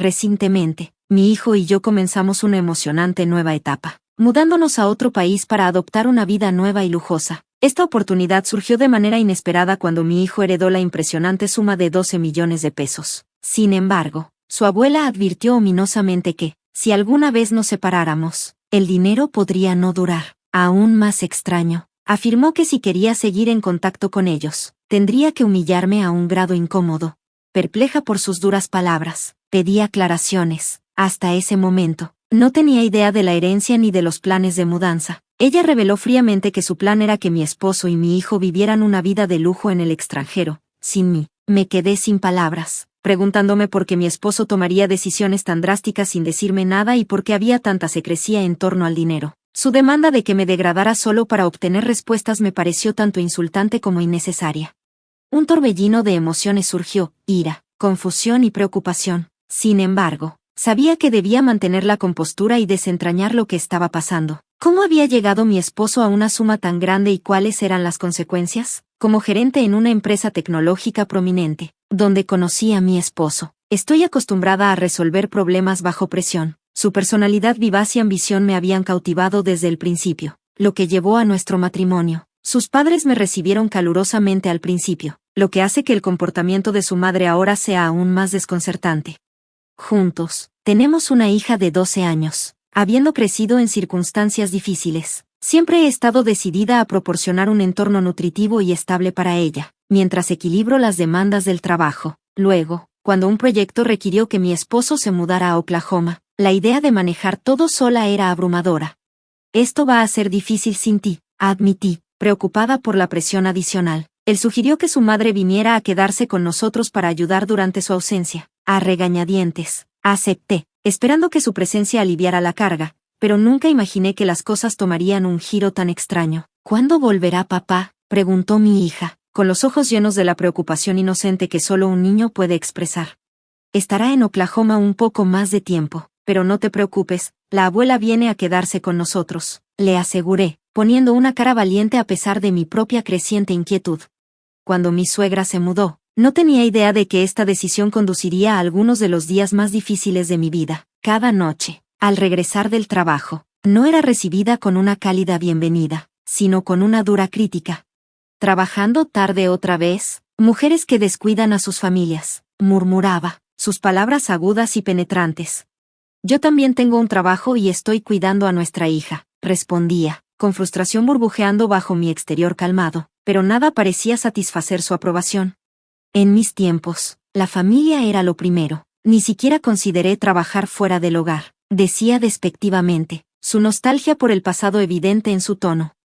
Recientemente, mi hijo y yo comenzamos una emocionante nueva etapa, mudándonos a otro país para adoptar una vida nueva y lujosa. Esta oportunidad surgió de manera inesperada cuando mi hijo heredó la impresionante suma de 12 millones de pesos. Sin embargo, su abuela advirtió ominosamente que, si alguna vez nos separáramos, el dinero podría no durar. Aún más extraño, afirmó que si quería seguir en contacto con ellos, tendría que humillarme a un grado incómodo. Perpleja por sus duras palabras, pedí aclaraciones. Hasta ese momento, no tenía idea de la herencia ni de los planes de mudanza. Ella reveló fríamente que su plan era que mi esposo y mi hijo vivieran una vida de lujo en el extranjero, sin mí. Me quedé sin palabras, preguntándome por qué mi esposo tomaría decisiones tan drásticas sin decirme nada y por qué había tanta secrecía en torno al dinero. Su demanda de que me degradara solo para obtener respuestas me pareció tanto insultante como innecesaria. Un torbellino de emociones surgió, ira, confusión y preocupación. Sin embargo, sabía que debía mantener la compostura y desentrañar lo que estaba pasando. ¿Cómo había llegado mi esposo a una suma tan grande y cuáles eran las consecuencias? Como gerente en una empresa tecnológica prominente, donde conocí a mi esposo, estoy acostumbrada a resolver problemas bajo presión. Su personalidad vivaz y ambición me habían cautivado desde el principio, lo que llevó a nuestro matrimonio. Sus padres me recibieron calurosamente al principio, lo que hace que el comportamiento de su madre ahora sea aún más desconcertante. Juntos, tenemos una hija de 12 años, habiendo crecido en circunstancias difíciles. Siempre he estado decidida a proporcionar un entorno nutritivo y estable para ella, mientras equilibro las demandas del trabajo. Luego, cuando un proyecto requirió que mi esposo se mudara a Oklahoma, la idea de manejar todo sola era abrumadora. Esto va a ser difícil sin ti, admití, preocupada por la presión adicional. Él sugirió que su madre viniera a quedarse con nosotros para ayudar durante su ausencia. A regañadientes, acepté, esperando que su presencia aliviara la carga, pero nunca imaginé que las cosas tomarían un giro tan extraño. ¿Cuándo volverá papá?, preguntó mi hija, con los ojos llenos de la preocupación inocente que solo un niño puede expresar. Estará en Oklahoma un poco más de tiempo, pero no te preocupes, la abuela viene a quedarse con nosotros, le aseguré, poniendo una cara valiente a pesar de mi propia creciente inquietud. Cuando mi suegra se mudó, no tenía idea de que esta decisión conduciría a algunos de los días más difíciles de mi vida. Cada noche, al regresar del trabajo, no era recibida con una cálida bienvenida, sino con una dura crítica. Trabajando tarde otra vez, mujeres que descuidan a sus familias, murmuraba, sus palabras agudas y penetrantes. Yo también tengo un trabajo y estoy cuidando a nuestra hija, respondía, con frustración burbujeando bajo mi exterior calmado, pero nada parecía satisfacer su aprobación. En mis tiempos, la familia era lo primero, ni siquiera consideré trabajar fuera del hogar, decía despectivamente, su nostalgia por el pasado evidente en su tono.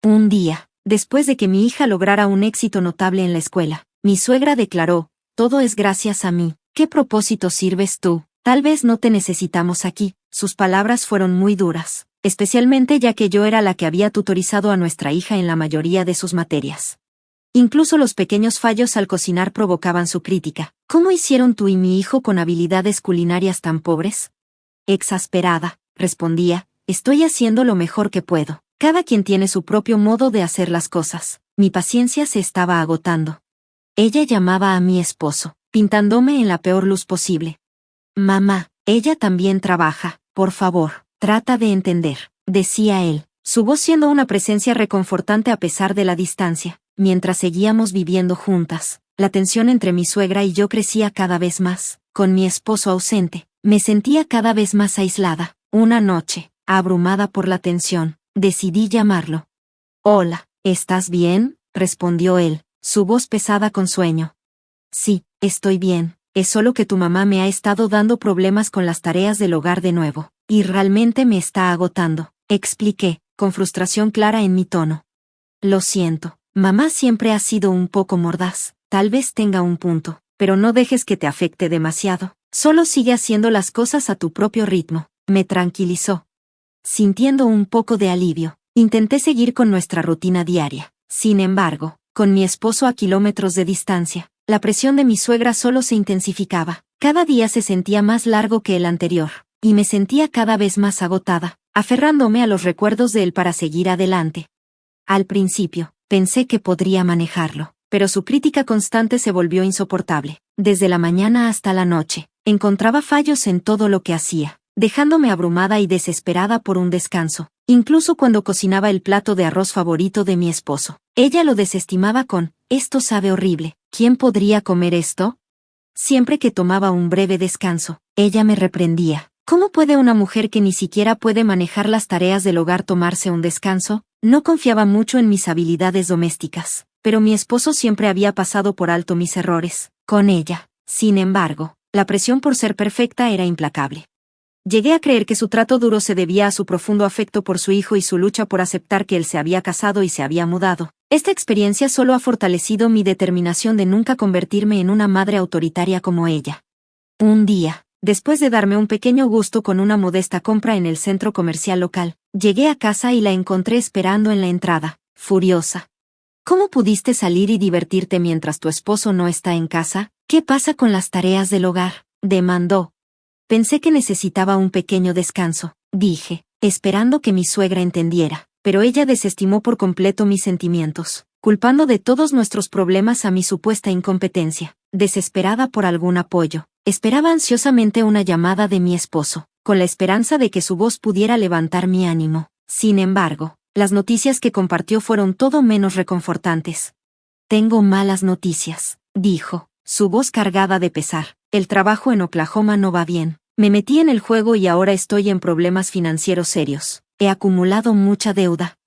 Un día, después de que mi hija lograra un éxito notable en la escuela, mi suegra declaró, todo es gracias a mí, ¿qué propósito sirves tú? Tal vez no te necesitamos aquí. Sus palabras fueron muy duras, especialmente ya que yo era la que había tutorizado a nuestra hija en la mayoría de sus materias. Incluso los pequeños fallos al cocinar provocaban su crítica. ¿Cómo hicieron tú y mi hijo con habilidades culinarias tan pobres? Exasperada, respondía, estoy haciendo lo mejor que puedo. Cada quien tiene su propio modo de hacer las cosas. Mi paciencia se estaba agotando. Ella llamaba a mi esposo, pintándome en la peor luz posible. Mamá, ella también trabaja, por favor, trata de entender, decía él, su voz siendo una presencia reconfortante a pesar de la distancia. Mientras seguíamos viviendo juntas, la tensión entre mi suegra y yo crecía cada vez más. Con mi esposo ausente, me sentía cada vez más aislada. Una noche, abrumada por la tensión, decidí llamarlo. Hola, ¿estás bien?, respondió él, su voz pesada con sueño. Sí, estoy bien, es solo que tu mamá me ha estado dando problemas con las tareas del hogar de nuevo, y realmente me está agotando, expliqué, con frustración clara en mi tono. Lo siento. Mamá siempre ha sido un poco mordaz, tal vez tenga un punto, pero no dejes que te afecte demasiado. Solo sigue haciendo las cosas a tu propio ritmo, me tranquilizó. Sintiendo un poco de alivio, intenté seguir con nuestra rutina diaria. Sin embargo, con mi esposo a kilómetros de distancia, la presión de mi suegra solo se intensificaba. Cada día se sentía más largo que el anterior, y me sentía cada vez más agotada, aferrándome a los recuerdos de él para seguir adelante. Al principio, pensé que podría manejarlo, pero su crítica constante se volvió insoportable. Desde la mañana hasta la noche, Encontraba fallos en todo lo que hacía, dejándome abrumada y desesperada por un descanso. Incluso cuando cocinaba el plato de arroz favorito de mi esposo, ella lo desestimaba con: «Esto sabe horrible, ¿quién podría comer esto?». Siempre que tomaba un breve descanso, ella me reprendía. ¿Cómo puede una mujer que ni siquiera puede manejar las tareas del hogar tomarse un descanso? No confiaba mucho en mis habilidades domésticas, pero mi esposo siempre había pasado por alto mis errores. Con ella, sin embargo, la presión por ser perfecta era implacable. Llegué a creer que su trato duro se debía a su profundo afecto por su hijo y su lucha por aceptar que él se había casado y se había mudado. Esta experiencia solo ha fortalecido mi determinación de nunca convertirme en una madre autoritaria como ella. Un día, después de darme un pequeño gusto con una modesta compra en el centro comercial local, llegué a casa y la encontré esperando en la entrada, furiosa. ¿Cómo pudiste salir y divertirte mientras tu esposo no está en casa? ¿Qué pasa con las tareas del hogar?, demandó. Pensé que necesitaba un pequeño descanso, dije, esperando que mi suegra entendiera, pero ella desestimó por completo mis sentimientos, culpando de todos nuestros problemas a mi supuesta incompetencia. Desesperada por algún apoyo, esperaba ansiosamente una llamada de mi esposo, con la esperanza de que su voz pudiera levantar mi ánimo. Sin embargo, las noticias que compartió fueron todo menos reconfortantes. «Tengo malas noticias», dijo, su voz cargada de pesar. «El trabajo en Oklahoma no va bien. Me metí en el juego y ahora estoy en problemas financieros serios. He acumulado mucha deuda».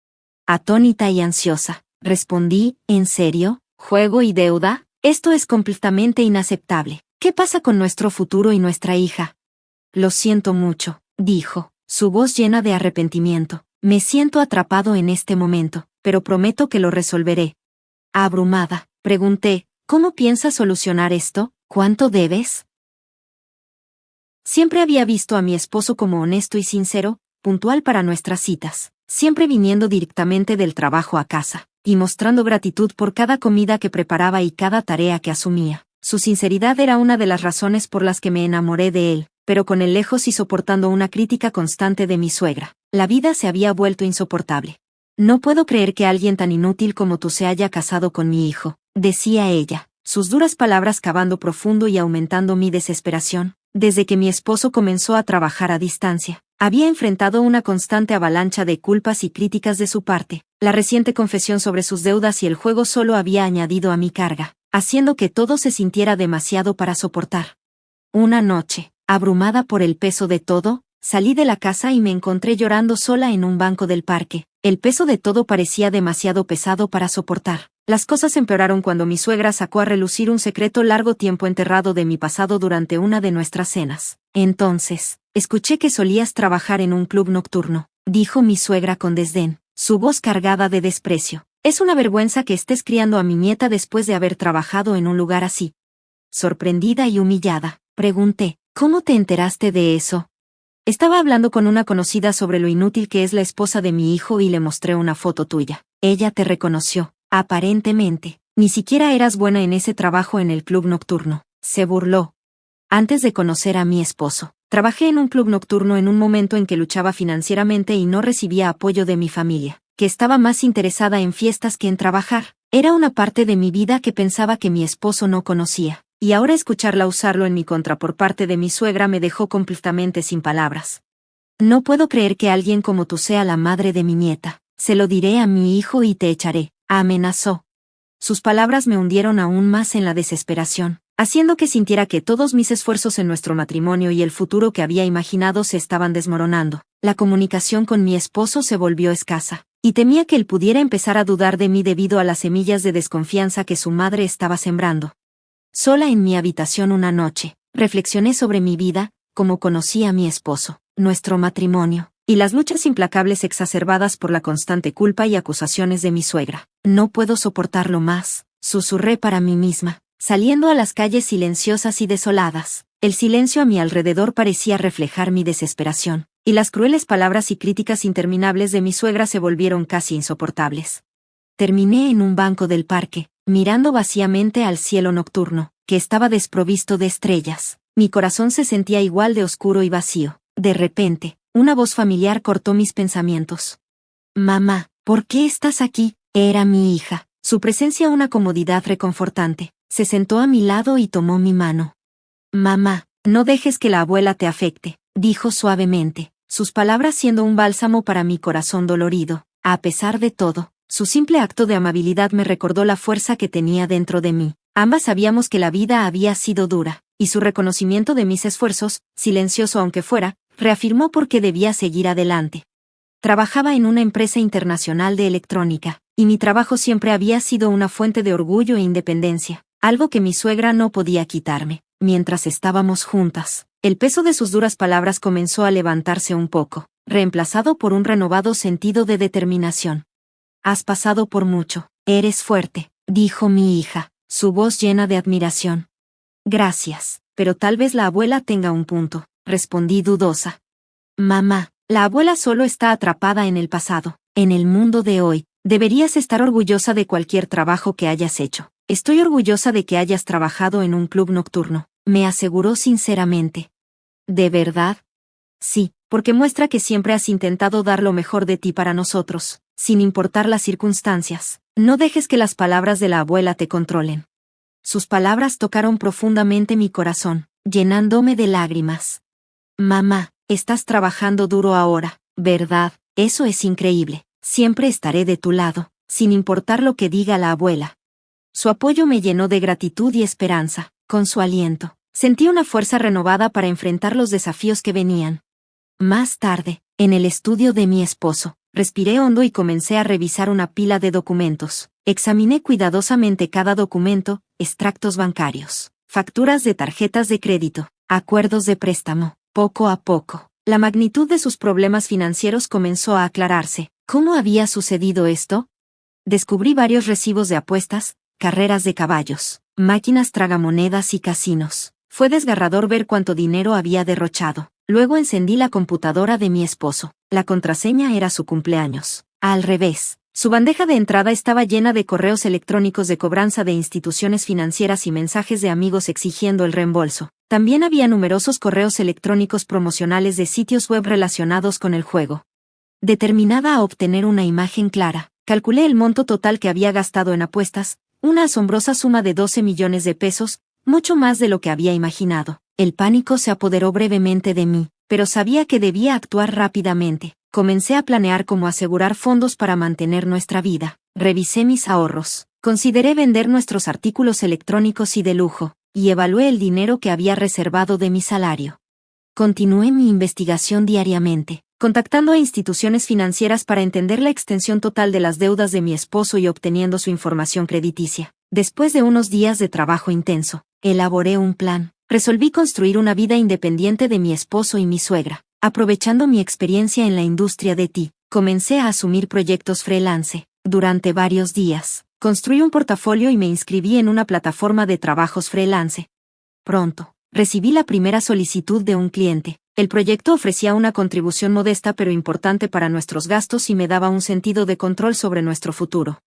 Atónita y ansiosa, respondí: «¿En serio? ¿Juego y deuda? Esto es completamente inaceptable. ¿Qué pasa con nuestro futuro y nuestra hija?». «Lo siento mucho», dijo, su voz llena de arrepentimiento. «Me siento atrapado en este momento, pero prometo que lo resolveré». Abrumada, pregunté: «¿Cómo piensas solucionar esto? ¿Cuánto debes?». Siempre había visto a mi esposo como honesto y sincero, puntual para nuestras citas, siempre viniendo directamente del trabajo a casa, y mostrando gratitud por cada comida que preparaba y cada tarea que asumía. Su sinceridad era una de las razones por las que me enamoré de él, pero con él lejos y soportando una crítica constante de mi suegra, la vida se había vuelto insoportable. «No puedo creer que alguien tan inútil como tú se haya casado con mi hijo», decía ella, sus duras palabras cavando profundo y aumentando mi desesperación. Desde que mi esposo comenzó a trabajar a distancia, había enfrentado una constante avalancha de culpas y críticas de su parte. La reciente confesión sobre sus deudas y el juego solo había añadido a mi carga, haciendo que todo se sintiera demasiado para soportar. Una noche, abrumada por el peso de todo, salí de la casa y me encontré llorando sola en un banco del parque. El peso de todo parecía demasiado pesado para soportar. Las cosas empeoraron cuando mi suegra sacó a relucir un secreto largo tiempo enterrado de mi pasado durante una de nuestras cenas. «Entonces, escuché que solías trabajar en un club nocturno», dijo mi suegra con desdén, su voz cargada de desprecio. «Es una vergüenza que estés criando a mi nieta después de haber trabajado en un lugar así». Sorprendida y humillada, pregunté: «¿Cómo te enteraste de eso?». «Estaba hablando con una conocida sobre lo inútil que es la esposa de mi hijo y le mostré una foto tuya. Ella te reconoció. Aparentemente, ni siquiera eras buena en ese trabajo en el club nocturno», se burló. Antes de conocer a mi esposo, trabajé en un club nocturno en un momento en que luchaba financieramente y no recibía apoyo de mi familia, que estaba más interesada en fiestas que en trabajar. Era una parte de mi vida que pensaba que mi esposo no conocía, y ahora escucharla usarlo en mi contra por parte de mi suegra me dejó completamente sin palabras. «No puedo creer que alguien como tú sea la madre de mi nieta. Se lo diré a mi hijo y te echaré», amenazó. Sus palabras me hundieron aún más en la desesperación, haciendo que sintiera que todos mis esfuerzos en nuestro matrimonio y el futuro que había imaginado se estaban desmoronando. La comunicación con mi esposo se volvió escasa, y temía que él pudiera empezar a dudar de mí debido a las semillas de desconfianza que su madre estaba sembrando. Sola en mi habitación una noche, reflexioné sobre mi vida, cómo conocí a mi esposo, nuestro matrimonio, y las luchas implacables exacerbadas por la constante culpa y acusaciones de mi suegra. «No puedo soportarlo más», susurré para mí misma, saliendo a las calles silenciosas y desoladas. El silencio a mi alrededor parecía reflejar mi desesperación, y las crueles palabras y críticas interminables de mi suegra se volvieron casi insoportables. Terminé en un banco del parque, mirando vacíamente al cielo nocturno, que estaba desprovisto de estrellas. Mi corazón se sentía igual de oscuro y vacío. De repente, una voz familiar cortó mis pensamientos. «Mamá, ¿por qué estás aquí?». Era mi hija, su presencia una comodidad reconfortante. Se sentó a mi lado y tomó mi mano. «Mamá, No dejes que la abuela te afecte, dijo suavemente, sus palabras siendo un bálsamo para mi corazón dolorido. A pesar de todo, su simple acto de amabilidad me recordó la fuerza que tenía dentro de mí. Ambas sabíamos que la vida había sido dura, y su reconocimiento de mis esfuerzos, silencioso aunque fuera, reafirmó por qué debía seguir adelante. Trabajaba en una empresa internacional de electrónica, y mi trabajo siempre había sido una fuente de orgullo e independencia, algo que mi suegra no podía quitarme. Mientras estábamos juntas, el peso de sus duras palabras comenzó a levantarse un poco, reemplazado por un renovado sentido de determinación. Has pasado por mucho, eres fuerte, dijo mi hija, su voz llena de admiración. Gracias, pero tal vez la abuela tenga un punto, respondí dudosa. Mamá, la abuela solo está atrapada en el pasado. En el mundo de hoy, deberías estar orgullosa de cualquier trabajo que hayas hecho. Estoy orgullosa de que hayas trabajado en un club nocturno, me aseguró sinceramente. ¿De verdad? Sí, porque muestra que siempre has intentado dar lo mejor de ti para nosotros, sin importar las circunstancias. No dejes que las palabras de la abuela te controlen. Sus palabras tocaron profundamente mi corazón, llenándome de lágrimas. Mamá, estás trabajando duro ahora, ¿verdad? Eso es increíble. Siempre estaré de tu lado, sin importar lo que diga la abuela. Su apoyo me llenó de gratitud y esperanza. Con su aliento, sentí una fuerza renovada para enfrentar los desafíos que venían. Más tarde, en el estudio de mi esposo, respiré hondo y comencé a revisar una pila de documentos. Examiné cuidadosamente cada documento, extractos bancarios, facturas de tarjetas de crédito, acuerdos de préstamo. Poco a poco, la magnitud de sus problemas financieros comenzó a aclararse. ¿Cómo había sucedido esto? Descubrí varios recibos de apuestas, carreras de caballos, máquinas tragamonedas y casinos. Fue desgarrador ver cuánto dinero había derrochado. Luego encendí la computadora de mi esposo. La contraseña era su cumpleaños. Al revés, su bandeja de entrada estaba llena de correos electrónicos de cobranza de instituciones financieras y mensajes de amigos exigiendo el reembolso. También había numerosos correos electrónicos promocionales de sitios web relacionados con el juego. Determinada a obtener una imagen clara, calculé el monto total que había gastado en apuestas, una asombrosa suma de 12 millones de pesos, mucho más de lo que había imaginado. El pánico se apoderó brevemente de mí, pero sabía que debía actuar rápidamente. Comencé a planear cómo asegurar fondos para mantener nuestra vida. Revisé mis ahorros, consideré vender nuestros artículos electrónicos y de lujo, y evalué el dinero que había reservado de mi salario. Continué mi investigación diariamente, contactando a instituciones financieras para entender la extensión total de las deudas de mi esposo y obteniendo su información crediticia. Después de unos días de trabajo intenso, elaboré un plan. Resolví construir una vida independiente de mi esposo y mi suegra. Aprovechando mi experiencia en la industria de TI, comencé a asumir proyectos freelance. Durante varios días, construí un portafolio y me inscribí en una plataforma de trabajos freelance. Pronto, recibí la primera solicitud de un cliente. El proyecto ofrecía una contribución modesta pero importante para nuestros gastos y me daba un sentido de control sobre nuestro futuro.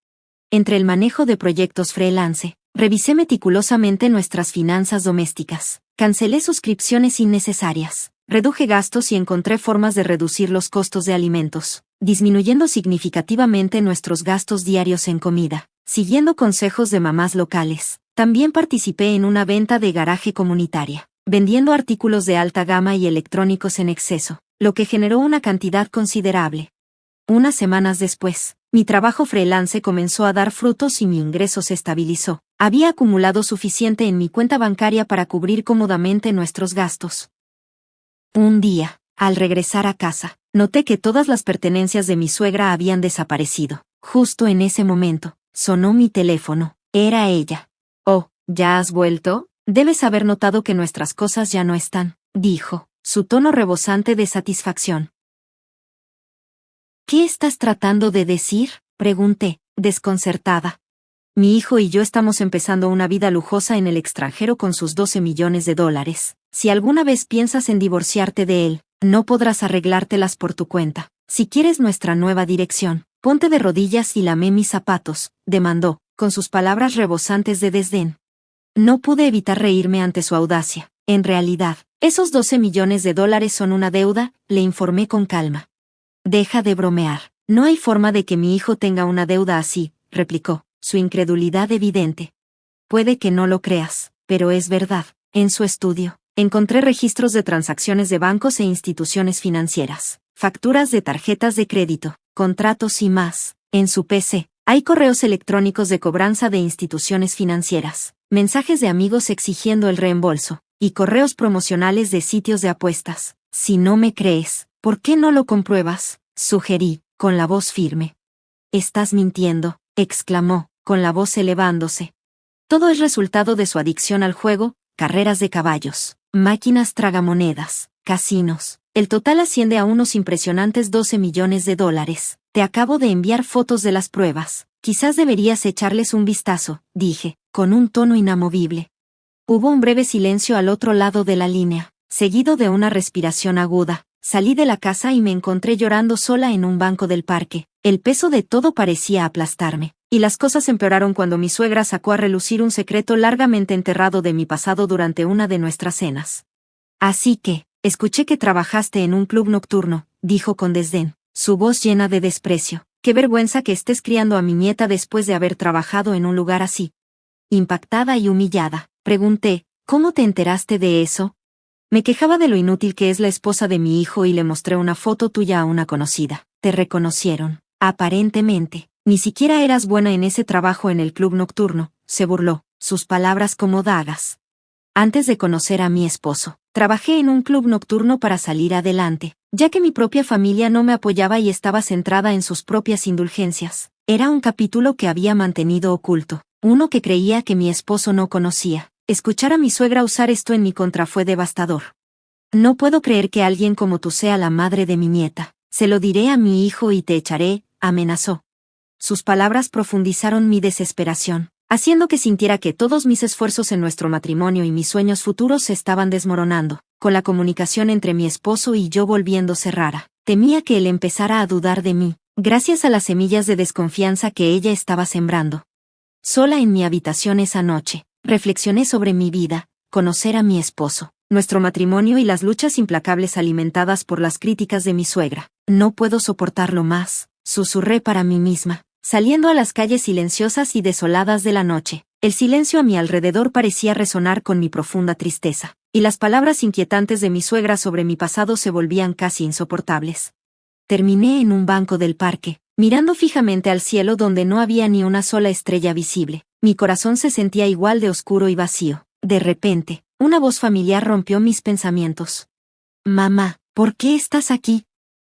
Entre el manejo de proyectos freelance, revisé meticulosamente nuestras finanzas domésticas. Cancelé suscripciones innecesarias. Reduje gastos y encontré formas de reducir los costos de alimentos, disminuyendo significativamente nuestros gastos diarios en comida. Siguiendo consejos de mamás locales, también participé en una venta de garaje comunitaria, vendiendo artículos de alta gama y electrónicos en exceso, lo que generó una cantidad considerable. Unas semanas después, mi trabajo freelance comenzó a dar frutos y mi ingreso se estabilizó. Había acumulado suficiente en mi cuenta bancaria para cubrir cómodamente nuestros gastos. Un día, al regresar a casa, noté que todas las pertenencias de mi suegra habían desaparecido. Justo en ese momento, sonó mi teléfono. Era ella. «Oh, ¿ya has vuelto? Debes haber notado que nuestras cosas ya no están», dijo, su tono rebosante de satisfacción. «¿Qué estás tratando de decir?», pregunté, desconcertada. «Mi hijo y yo estamos empezando una vida lujosa en el extranjero con sus 12 millones de dólares. Si alguna vez piensas en divorciarte de él, no podrás arreglártelas por tu cuenta. Si quieres nuestra nueva dirección, ponte de rodillas y lame mis zapatos», demandó, con sus palabras rebosantes de desdén. No pude evitar reírme ante su audacia. «En realidad, esos 12 millones de dólares son una deuda», le informé con calma. «Deja de bromear. No hay forma de que mi hijo tenga una deuda así», replicó, su incredulidad evidente. «Puede que no lo creas, pero es verdad. En su estudio, Encontré registros de transacciones de bancos e instituciones financieras, facturas de tarjetas de crédito, contratos y más. En su PC, hay correos electrónicos de cobranza de instituciones financieras, mensajes de amigos exigiendo el reembolso, y correos promocionales de sitios de apuestas. Si no me crees, ¿por qué no lo compruebas?, sugerí, con la voz firme. Estás mintiendo, exclamó, con la voz elevándose. Todo es resultado de su adicción al juego, carreras de caballos, máquinas tragamonedas, casinos. El total asciende a unos impresionantes $12 millones. Te acabo de enviar fotos de las pruebas. Quizás deberías echarles un vistazo, dije, con un tono inamovible. Hubo un breve silencio al otro lado de la línea, seguido de una respiración aguda. Salí de la casa y me encontré llorando sola en un banco del parque. El peso de todo parecía aplastarme. Y las cosas empeoraron cuando mi suegra sacó a relucir un secreto largamente enterrado de mi pasado durante una de nuestras cenas. Así que, escuché que trabajaste en un club nocturno, dijo con desdén, su voz llena de desprecio. Qué vergüenza que estés criando a mi nieta después de haber trabajado en un lugar así. Impactada y humillada, pregunté, ¿cómo te enteraste de eso? Me quejaba de lo inútil que es la esposa de mi hijo y le mostré una foto tuya a una conocida. Te reconocieron. Aparentemente, ni siquiera eras buena en ese trabajo en el club nocturno, se burló, sus palabras como dagas. Antes de conocer a mi esposo, trabajé en un club nocturno para salir adelante, ya que mi propia familia no me apoyaba y estaba centrada en sus propias indulgencias. Era un capítulo que había mantenido oculto, uno que creía que mi esposo no conocía. Escuchar a mi suegra usar esto en mi contra fue devastador. No puedo creer que alguien como tú sea la madre de mi nieta. Se lo diré a mi hijo y te echaré, amenazó. Sus palabras profundizaron mi desesperación, haciendo que sintiera que todos mis esfuerzos en nuestro matrimonio y mis sueños futuros se estaban desmoronando, con la comunicación entre mi esposo y yo volviéndose rara. Temía que él empezara a dudar de mí, gracias a las semillas de desconfianza que ella estaba sembrando. Sola en mi habitación esa noche, reflexioné sobre mi vida, conocer a mi esposo, nuestro matrimonio y las luchas implacables alimentadas por las críticas de mi suegra. No puedo soportarlo más, susurré para mí misma, saliendo a las calles silenciosas y desoladas de la noche. El silencio a mi alrededor parecía resonar con mi profunda tristeza, y las palabras inquietantes de mi suegra sobre mi pasado se volvían casi insoportables. Terminé en un banco del parque, mirando fijamente al cielo donde no había ni una sola estrella visible. Mi corazón se sentía igual de oscuro y vacío. De repente, una voz familiar rompió mis pensamientos. Mamá, ¿por qué estás aquí?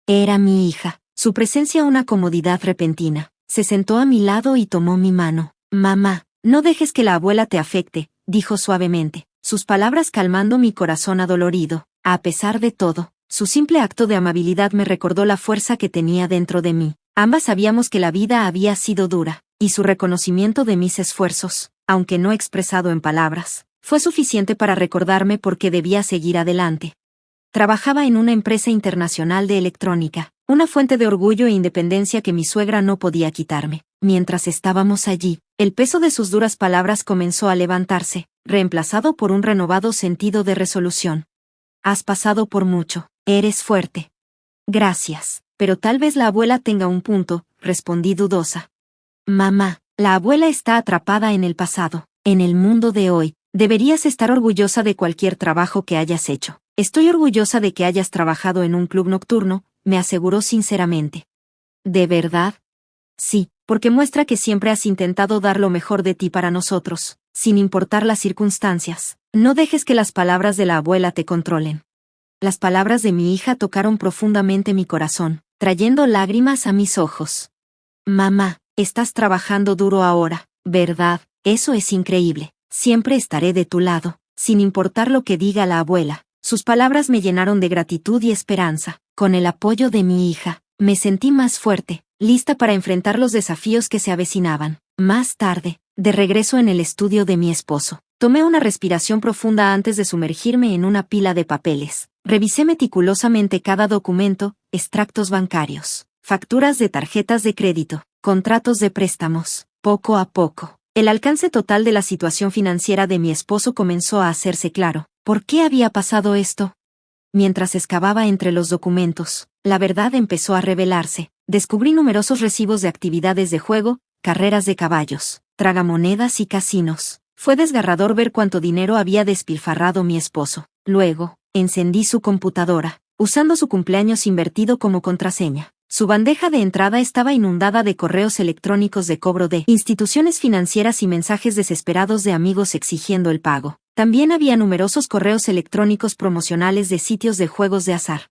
Era mi hija. Su presencia una comodidad repentina. Se sentó a mi lado y tomó mi mano. Mamá, no dejes que la abuela te afecte, dijo suavemente, sus palabras calmando mi corazón adolorido. A pesar de todo, su simple acto de amabilidad me recordó la fuerza que tenía dentro de mí. Ambas sabíamos que la vida había sido dura, y su reconocimiento de mis esfuerzos, aunque no expresado en palabras, fue suficiente para recordarme por qué debía seguir adelante. Trabajaba en una empresa internacional de electrónica, una fuente de orgullo e independencia que mi suegra no podía quitarme. Mientras estábamos allí, el peso de sus duras palabras comenzó a levantarse, reemplazado por un renovado sentido de resolución. Has pasado por mucho, eres fuerte. Gracias, pero tal vez la abuela tenga un punto, respondí dudosa. Mamá, la abuela está atrapada en el pasado, en el mundo de hoy. Deberías estar orgullosa de cualquier trabajo que hayas hecho. Estoy orgullosa de que hayas trabajado en un club nocturno, me aseguró sinceramente. ¿De verdad? Sí, porque muestra que siempre has intentado dar lo mejor de ti para nosotros, sin importar las circunstancias. No dejes que las palabras de la abuela te controlen. Las palabras de mi hija tocaron profundamente mi corazón, trayendo lágrimas a mis ojos. Mamá, estás trabajando duro ahora, ¿verdad? Eso es increíble. Siempre estaré de tu lado, sin importar lo que diga la abuela. Sus palabras me llenaron de gratitud y esperanza. Con el apoyo de mi hija, me sentí más fuerte, lista para enfrentar los desafíos que se avecinaban. Más tarde, de regreso en el estudio de mi esposo, tomé una respiración profunda antes de sumergirme en una pila de papeles. Revisé meticulosamente cada documento, extractos bancarios, facturas de tarjetas de crédito, contratos de préstamos. Poco a poco, el alcance total de la situación financiera de mi esposo comenzó a hacerse claro. ¿Por qué había pasado esto? Mientras excavaba entre los documentos, la verdad empezó a revelarse. Descubrí numerosos recibos de actividades de juego, carreras de caballos, tragamonedas y casinos. Fue desgarrador ver cuánto dinero había despilfarrado mi esposo. Luego, encendí su computadora, usando su cumpleaños invertido como contraseña. Su bandeja de entrada estaba inundada de correos electrónicos de cobro de instituciones financieras y mensajes desesperados de amigos exigiendo el pago. También había numerosos correos electrónicos promocionales de sitios de juegos de azar.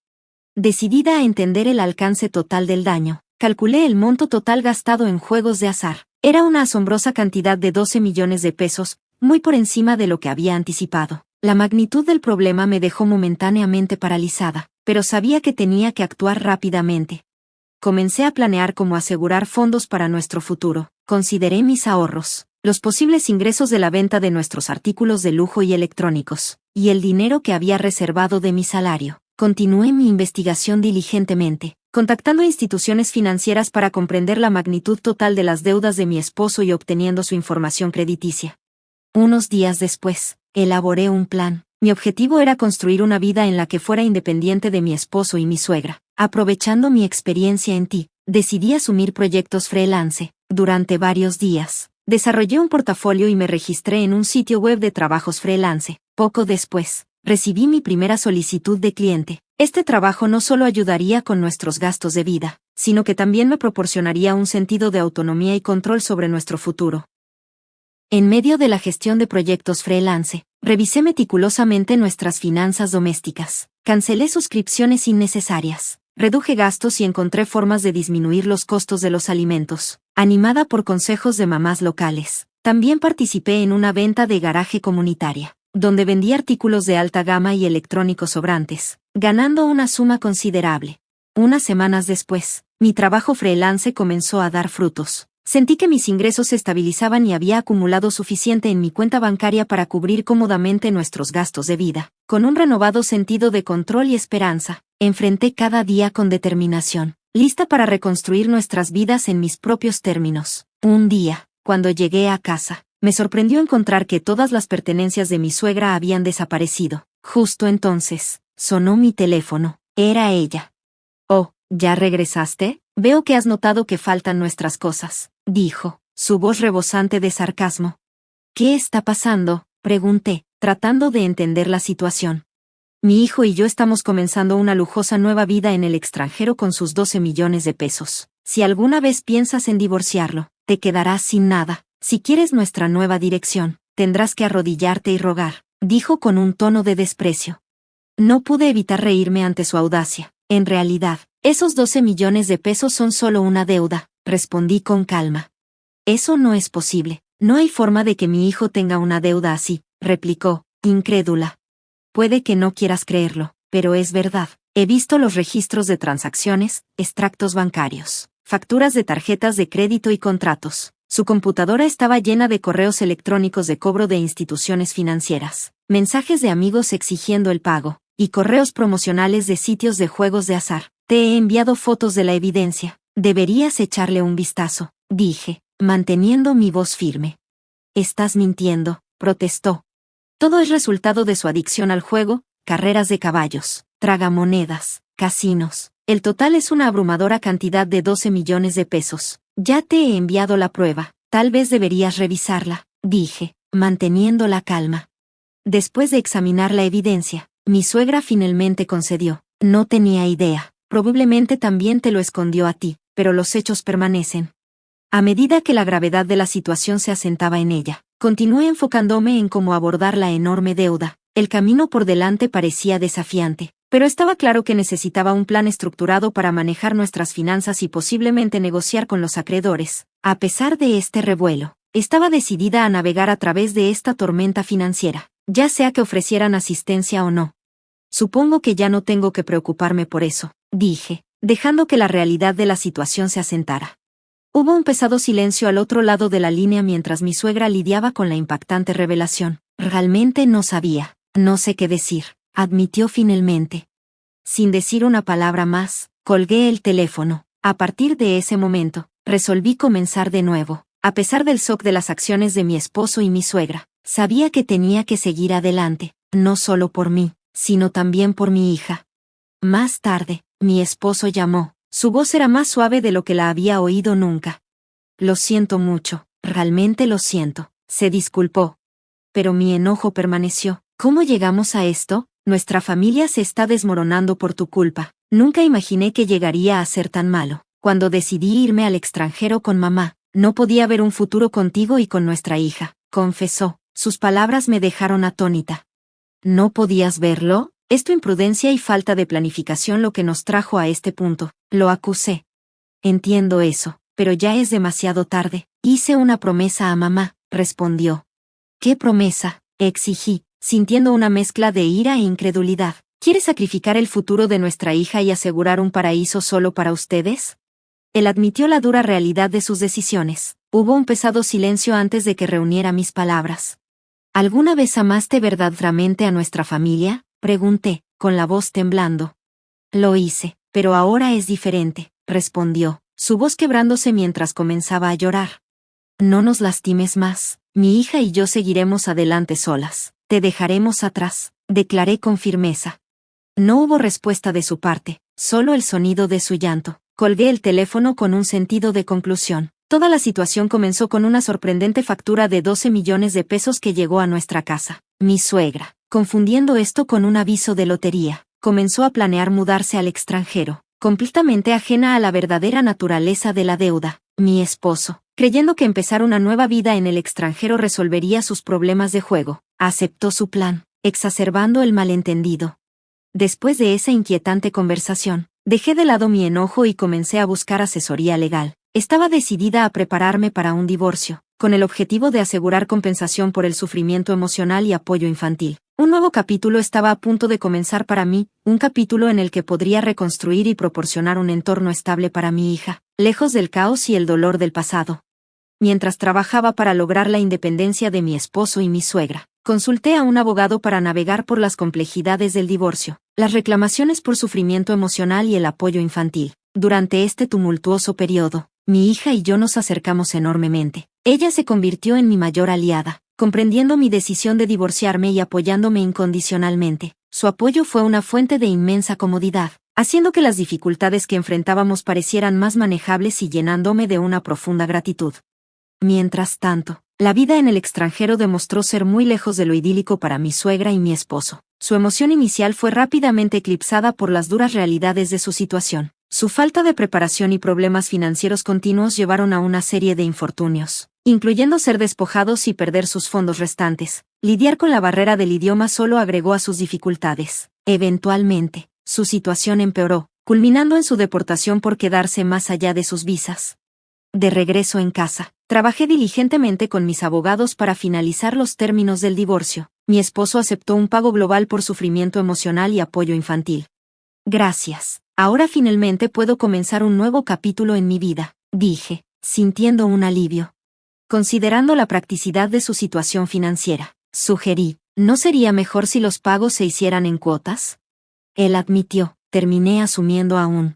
Decidida a entender el alcance total del daño, calculé el monto total gastado en juegos de azar. Era una asombrosa cantidad de 12 millones de pesos, muy por encima de lo que había anticipado. La magnitud del problema me dejó momentáneamente paralizada, pero sabía que tenía que actuar rápidamente. Comencé a planear cómo asegurar fondos para nuestro futuro. Consideré mis ahorros, los posibles ingresos de la venta de nuestros artículos de lujo y electrónicos, y el dinero que había reservado de mi salario. Continué mi investigación diligentemente, contactando a instituciones financieras para comprender la magnitud total de las deudas de mi esposo y obteniendo su información crediticia. Unos días después, elaboré un plan. Mi objetivo era construir una vida en la que fuera independiente de mi esposo y mi suegra. Aprovechando mi experiencia en ti, decidí asumir proyectos freelance. Durante varios días, desarrollé un portafolio y me registré en un sitio web de trabajos freelance. Poco después, recibí mi primera solicitud de cliente. Este trabajo no solo ayudaría con nuestros gastos de vida, sino que también me proporcionaría un sentido de autonomía y control sobre nuestro futuro. En medio de la gestión de proyectos freelance, revisé meticulosamente nuestras finanzas domésticas. Cancelé suscripciones innecesarias. Reduje gastos y encontré formas de disminuir los costos de los alimentos. Animada por consejos de mamás locales, también participé en una venta de garaje comunitaria, donde vendí artículos de alta gama y electrónicos sobrantes, ganando una suma considerable. Unas semanas después, mi trabajo freelance comenzó a dar frutos. Sentí que mis ingresos se estabilizaban y había acumulado suficiente en mi cuenta bancaria para cubrir cómodamente nuestros gastos de vida. Con un renovado sentido de control y esperanza, enfrenté cada día con determinación, lista para reconstruir nuestras vidas en mis propios términos. Un día, cuando llegué a casa, me sorprendió encontrar que todas las pertenencias de mi suegra habían desaparecido. Justo entonces, sonó mi teléfono. Era ella. «Oh, ¿ya regresaste? Veo que has notado que faltan nuestras cosas», dijo, su voz rebosante de sarcasmo. «¿Qué está pasando?», pregunté, tratando de entender la situación. «Mi hijo y yo estamos comenzando una lujosa nueva vida en el extranjero con sus 12 millones de pesos. Si alguna vez piensas en divorciarlo, te quedarás sin nada. Si quieres nuestra nueva dirección, tendrás que arrodillarte y rogar», dijo con un tono de desprecio. No pude evitar reírme ante su audacia. «En realidad, esos 12 millones de pesos son solo una deuda», respondí con calma. «Eso no es posible. No hay forma de que mi hijo tenga una deuda así», replicó, incrédula. «Puede que no quieras creerlo, pero es verdad. He visto los registros de transacciones, extractos bancarios, facturas de tarjetas de crédito y contratos». Su computadora estaba llena de correos electrónicos de cobro de instituciones financieras, mensajes de amigos exigiendo el pago, y correos promocionales de sitios de juegos de azar. «Te he enviado fotos de la evidencia. Deberías echarle un vistazo», dije, manteniendo mi voz firme. «Estás mintiendo», protestó. «Todo es resultado de su adicción al juego, carreras de caballos, tragamonedas, casinos. El total es una abrumadora cantidad de 12 millones de pesos. Ya te he enviado la prueba. Tal vez deberías revisarla», dije, manteniendo la calma. Después de examinar la evidencia, mi suegra finalmente concedió. «No tenía idea. Probablemente también te lo escondió a ti, pero los hechos permanecen». A medida que la gravedad de la situación se asentaba en ella, continué enfocándome en cómo abordar la enorme deuda. El camino por delante parecía desafiante, pero estaba claro que necesitaba un plan estructurado para manejar nuestras finanzas y posiblemente negociar con los acreedores. A pesar de este revuelo, estaba decidida a navegar a través de esta tormenta financiera, ya sea que ofrecieran asistencia o no. «Supongo que ya no tengo que preocuparme por eso», dije, dejando que la realidad de la situación se asentara. Hubo un pesado silencio al otro lado de la línea mientras mi suegra lidiaba con la impactante revelación. «Realmente no sabía. No sé qué decir», admitió finalmente. Sin decir una palabra más, colgué el teléfono. A partir de ese momento, resolví comenzar de nuevo. A pesar del shock de las acciones de mi esposo y mi suegra, sabía que tenía que seguir adelante, no solo por mí, sino también por mi hija. Más tarde, mi esposo llamó. Su voz era más suave de lo que la había oído nunca. «Lo siento mucho, realmente lo siento», se disculpó. Pero mi enojo permaneció. «¿Cómo llegamos a esto?», Nuestra familia se está desmoronando por tu culpa. Nunca imaginé que llegaría a ser tan malo. Cuando decidí irme al extranjero con mamá, no podía ver un futuro contigo y con nuestra hija, confesó. Sus palabras me dejaron atónita. ¿No podías verlo? Es tu imprudencia y falta de planificación lo que nos trajo a este punto, lo acusé. Entiendo eso, pero ya es demasiado tarde. Hice una promesa a mamá, respondió. ¿Qué promesa?, exigí, sintiendo una mezcla de ira e incredulidad. ¿Quieres sacrificar el futuro de nuestra hija y asegurar un paraíso solo para ustedes? Él admitió la dura realidad de sus decisiones. Hubo un pesado silencio antes de que reuniera mis palabras. ¿Alguna vez amaste verdaderamente a nuestra familia?, pregunté, con la voz temblando. Lo hice, pero ahora es diferente, respondió, su voz quebrándose mientras comenzaba a llorar. No nos lastimes más, mi hija y yo seguiremos adelante solas. Te dejaremos atrás, declaré con firmeza. No hubo respuesta de su parte, solo el sonido de su llanto. Colgué el teléfono con un sentido de conclusión. Toda la situación comenzó con una sorprendente factura de 12 millones de pesos que llegó a nuestra casa. Mi suegra, confundiendo esto con un aviso de lotería, comenzó a planear mudarse al extranjero, completamente ajena a la verdadera naturaleza de la deuda. Mi esposo, creyendo que empezar una nueva vida en el extranjero resolvería sus problemas de juego, aceptó su plan, exacerbando el malentendido. Después de esa inquietante conversación, dejé de lado mi enojo y comencé a buscar asesoría legal. Estaba decidida a prepararme para un divorcio, con el objetivo de asegurar compensación por el sufrimiento emocional y apoyo infantil. Un nuevo capítulo estaba a punto de comenzar para mí, un capítulo en el que podría reconstruir y proporcionar un entorno estable para mi hija, lejos del caos y el dolor del pasado. Mientras trabajaba para lograr la independencia de mi esposo y mi suegra, consulté a un abogado para navegar por las complejidades del divorcio, las reclamaciones por sufrimiento emocional y el apoyo infantil. Durante este tumultuoso periodo, mi hija y yo nos acercamos enormemente. Ella se convirtió en mi mayor aliada, comprendiendo mi decisión de divorciarme y apoyándome incondicionalmente. Su apoyo fue una fuente de inmensa comodidad, haciendo que las dificultades que enfrentábamos parecieran más manejables y llenándome de una profunda gratitud. Mientras tanto, la vida en el extranjero demostró ser muy lejos de lo idílico para mi suegra y mi esposo. Su emoción inicial fue rápidamente eclipsada por las duras realidades de su situación. Su falta de preparación y problemas financieros continuos llevaron a una serie de infortunios, incluyendo ser despojados y perder sus fondos restantes. Lidiar con la barrera del idioma solo agregó a sus dificultades. Eventualmente, su situación empeoró, culminando en su deportación por quedarse más allá de sus visas. De regreso en casa, trabajé diligentemente con mis abogados para finalizar los términos del divorcio. Mi esposo aceptó un pago global por sufrimiento emocional y apoyo infantil. Gracias. Ahora finalmente puedo comenzar un nuevo capítulo en mi vida, dije, sintiendo un alivio. Considerando la practicidad de su situación financiera, sugerí, ¿no sería mejor si los pagos se hicieran en cuotas? Él admitió, terminé asumiendo aún